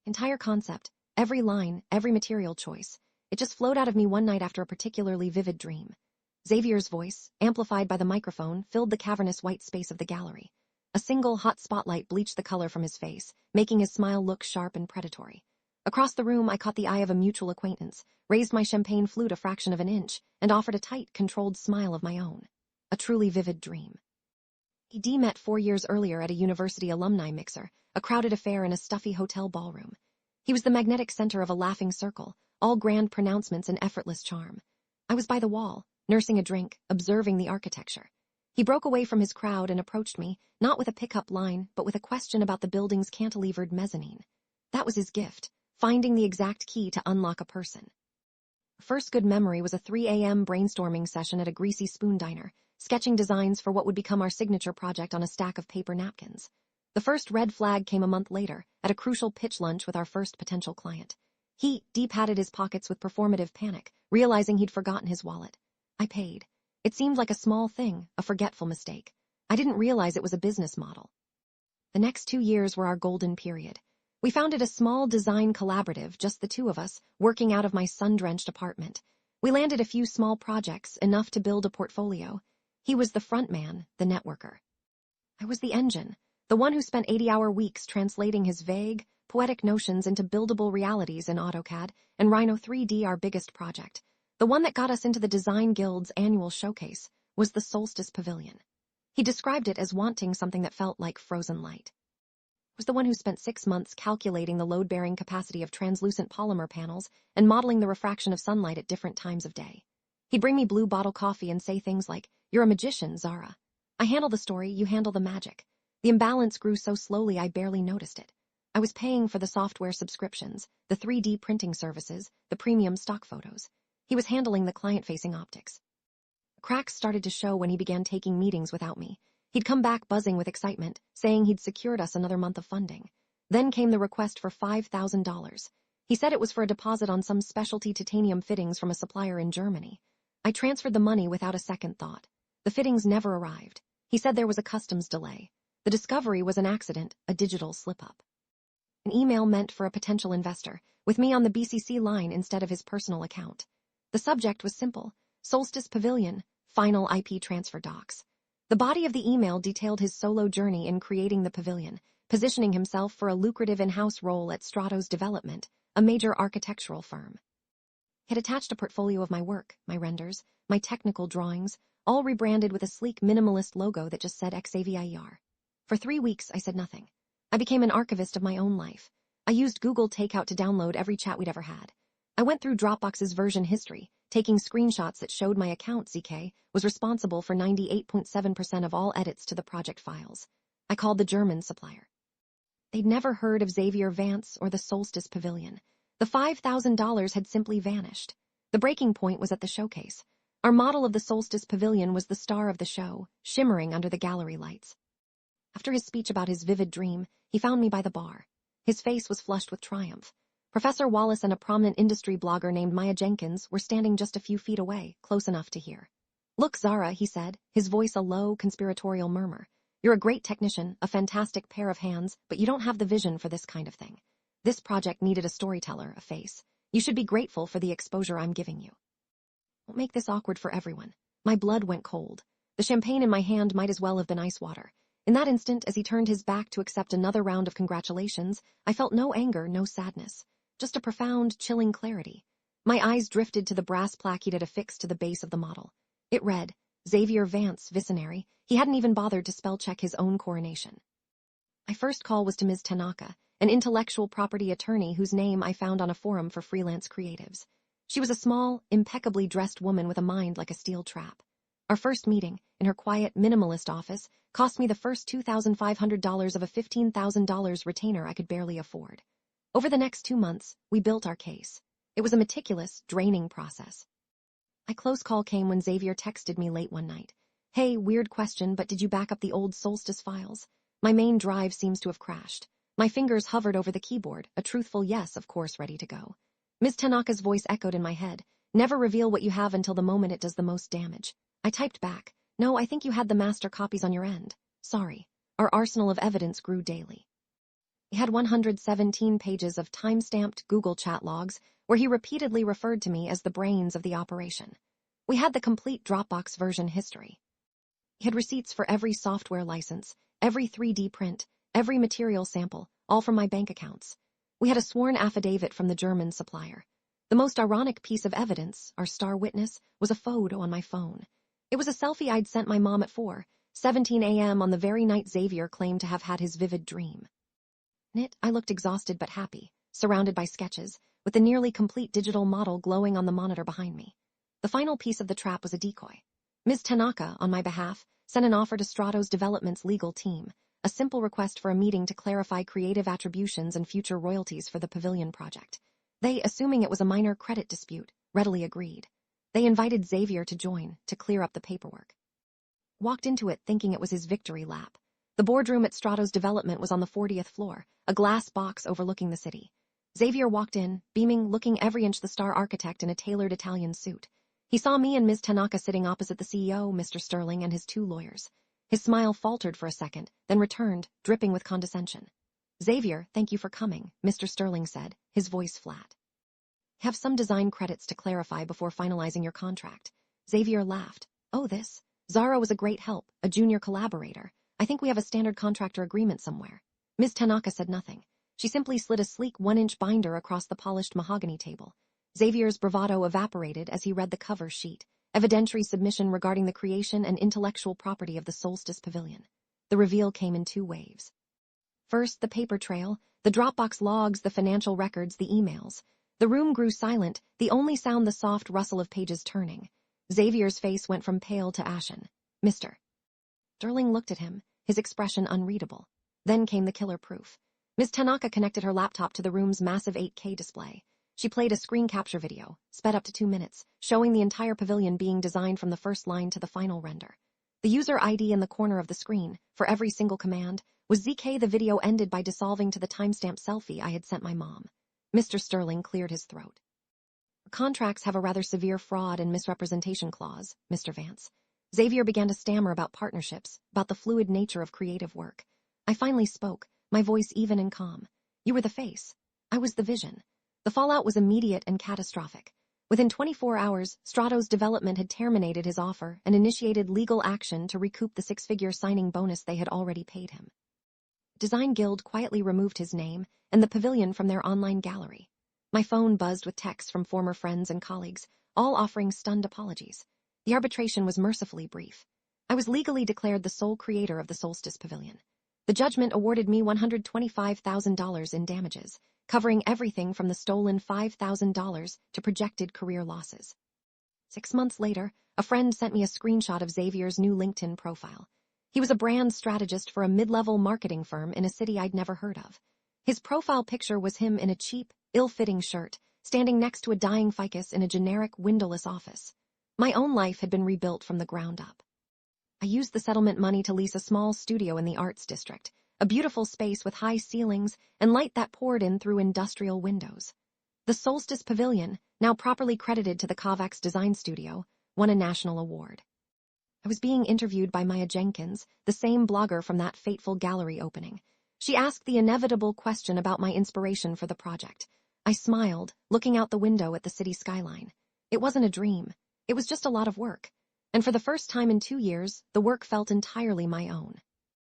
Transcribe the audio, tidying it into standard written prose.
Entire concept, every line, every material choice. It just flowed out of me one night after a particularly vivid dream. Xavier's voice, amplified by the microphone, filled the cavernous white space of the gallery. A single hot spotlight bleached the color from his face, making his smile look sharp and predatory. Across the room, I caught the eye of a mutual acquaintance, raised my champagne flute a fraction of an inch, and offered a tight, controlled smile of my own. A truly vivid dream. He met 4 years earlier at a university alumni mixer, a crowded affair in a stuffy hotel ballroom. He was the magnetic center of a laughing circle, all grand pronouncements and effortless charm. I was by the wall, nursing a drink, observing the architecture. He broke away from his crowd and approached me, not with a pickup line, but with a question about the building's cantilevered mezzanine. That was his gift, finding the exact key to unlock a person. First good memory was a 3 a.m. brainstorming session at a greasy spoon diner, sketching designs for what would become our signature project on a stack of paper napkins. The first red flag came a month later, at a crucial pitch lunch with our first potential client. He patted his pockets with performative panic, realizing he'd forgotten his wallet. I paid. It seemed like a small thing, a forgetful mistake. I didn't realize it was a business model. The next 2 years were our golden period. We founded a small design collaborative, just the two of us, working out of my sun-drenched apartment. We landed a few small projects, enough to build a portfolio. He was the front man, the networker. I was the engine, the one who spent 80-hour weeks translating his vague, poetic notions into buildable realities in AutoCAD and Rhino 3D, our biggest project. The one that got us into the Design Guild's annual showcase was the Solstice Pavilion. He described it as wanting something that felt like frozen light. I was the one who spent 6 months calculating the load-bearing capacity of translucent polymer panels and modeling the refraction of sunlight at different times of day. He'd bring me blue bottle coffee and say things like, "You're a magician, Zara. I handle the story, you handle the magic." The imbalance grew so slowly I barely noticed it. I was paying for the software subscriptions, the 3D printing services, the premium stock photos. He was handling the client-facing optics. Cracks started to show when he began taking meetings without me. He'd come back buzzing with excitement, saying he'd secured us another month of funding. Then came the request for $5,000. He said it was for a deposit on some specialty titanium fittings from a supplier in Germany. I transferred the money without a second thought. The fittings never arrived. He said there was a customs delay. The discovery was an accident, a digital slip-up. An email meant for a potential investor, with me on the BCC line instead of his personal account. The subject was simple: Solstice Pavilion, final IP transfer docs. The body of the email detailed his solo journey in creating the pavilion, positioning himself for a lucrative in-house role at Stratos Development, a major architectural firm. He had attached a portfolio of my work, my renders, my technical drawings, all rebranded with a sleek minimalist logo that just said Xavier. For 3 weeks, I said nothing. I became an archivist of my own life. I used Google Takeout to download every chat we'd ever had. I went through Dropbox's version history, taking screenshots that showed my account ZK was responsible for 98.7% of all edits to the project files. I called the German supplier. They'd never heard of Xavier Vance or the Solstice Pavilion. The $5,000 had simply vanished. The breaking point was at the showcase. Our model of the Solstice Pavilion was the star of the show, shimmering under the gallery lights. After his speech about his vivid dream, he found me by the bar. His face was flushed with triumph. Professor Wallace and a prominent industry blogger named Maya Jenkins were standing just a few feet away, close enough to hear. "Look, Zara," he said, his voice a low, conspiratorial murmur. "You're a great technician, a fantastic pair of hands, but you don't have the vision for this kind of thing. This project needed a storyteller, a face. You should be grateful for the exposure I'm giving you." Don't make this awkward for everyone. My blood went cold. The champagne in my hand might as well have been ice water. In that instant, as he turned his back to accept another round of congratulations, I felt no anger, no sadness. Just a profound, chilling clarity. My eyes drifted to the brass plaque he'd affixed to the base of the model. It read, Xavier Vance, Visionary. He hadn't even bothered to spell-check his own coronation. My first call was to Ms. Tanaka, an intellectual property attorney whose name I found on a forum for freelance creatives. She was a small, impeccably dressed woman with a mind like a steel trap. Our first meeting, in her quiet, minimalist office, cost me the first $2,500 of a $15,000 retainer I could barely afford. Over the next 2 months, we built our case. It was a meticulous, draining process. My close call came when Xavier texted me late one night. "Hey, weird question, but did you back up the old Solstice files? My main drive seems to have crashed." My fingers hovered over the keyboard, a truthful yes, of course, ready to go. Ms. Tanaka's voice echoed in my head. "Never reveal what you have until the moment it does the most damage." I typed back, "No, I think you had the master copies on your end. Sorry." Our arsenal of evidence grew daily. He had 117 pages of time-stamped Google chat logs where he repeatedly referred to me as the brains of the operation. We had the complete Dropbox version history. He had receipts for every software license, every 3D print, every material sample, all from my bank accounts. We had a sworn affidavit from the German supplier. The most ironic piece of evidence, our star witness, was a photo on my phone. It was a selfie I'd sent my mom at 4:17 a.m. on the very night Xavier claimed to have had his vivid dream. In it, I looked exhausted but happy, surrounded by sketches, with the nearly complete digital model glowing on the monitor behind me. The final piece of the trap was a decoy. Ms. Tanaka, on my behalf, sent an offer to Stratos Development's legal team, a simple request for a meeting to clarify creative attributions and future royalties for the Pavilion project. They, assuming it was a minor credit dispute, readily agreed. They invited Xavier to join, to clear up the paperwork. Walked into it thinking it was his victory lap. The boardroom at Stratos Development was on the 40th floor, a glass box overlooking the city. Xavier walked in, beaming, looking every inch the star architect in a tailored Italian suit. He saw me and Ms. Tanaka sitting opposite the CEO, Mr. Sterling, and his 2 lawyers. His smile faltered for a second, then returned, dripping with condescension. "Xavier, thank you for coming," Mr. Sterling said, his voice flat. "Have some design credits to clarify before finalizing your contract." Xavier laughed. "Oh, this? Zara was a great help, a junior collaborator. I think we have a standard contractor agreement somewhere." Ms. Tanaka said nothing. She simply slid a sleek 1-inch binder across the polished mahogany table. Xavier's bravado evaporated as he read the cover sheet, evidentiary submission regarding the creation and intellectual property of the Solstice Pavilion. The reveal came in 2 waves. First, the paper trail, the Dropbox logs, the financial records, the emails. The room grew silent, the only sound the soft rustle of pages turning. Xavier's face went from pale to ashen. "Mr. Sterling looked at him, his expression unreadable. Then came the killer proof. Ms. Tanaka connected her laptop to the room's massive 8K display. She played a screen capture video, sped up to 2 minutes, showing the entire pavilion being designed from the first line to the final render. The user ID in the corner of the screen, for every single command, was ZK. The video ended by dissolving to the timestamp selfie I had sent my mom. Mr. Sterling cleared his throat. "Contracts have a rather severe fraud and misrepresentation clause, Mr. Vance." Xavier began to stammer about partnerships, about the fluid nature of creative work. I finally spoke, my voice even and calm. "You were the face. I was the vision." The fallout was immediate and catastrophic. Within 24 hours, Stratos Development had terminated his offer and initiated legal action to recoup the 6-figure signing bonus they had already paid him. Design Guild quietly removed his name and the pavilion from their online gallery. My phone buzzed with texts from former friends and colleagues, all offering stunned apologies. The arbitration was mercifully brief. I was legally declared the sole creator of the Solstice Pavilion. The judgment awarded me $125,000 in damages, covering everything from the stolen $5,000 to projected career losses. 6 months later, a friend sent me a screenshot of Xavier's new LinkedIn profile. He was a brand strategist for a mid-level marketing firm in a city I'd never heard of. His profile picture was him in a cheap, ill-fitting shirt, standing next to a dying ficus in a generic, windowless office. My own life had been rebuilt from the ground up. I used the settlement money to lease a small studio in the Arts District, a beautiful space with high ceilings and light that poured in through industrial windows. The Solstice Pavilion, now properly credited to the Kovacs Design Studio, won a national award. I was being interviewed by Maya Jenkins, the same blogger from that fateful gallery opening. She asked the inevitable question about my inspiration for the project. I smiled, looking out the window at the city skyline. It wasn't a dream. It was just a lot of work. And for the first time in 2 years, the work felt entirely my own.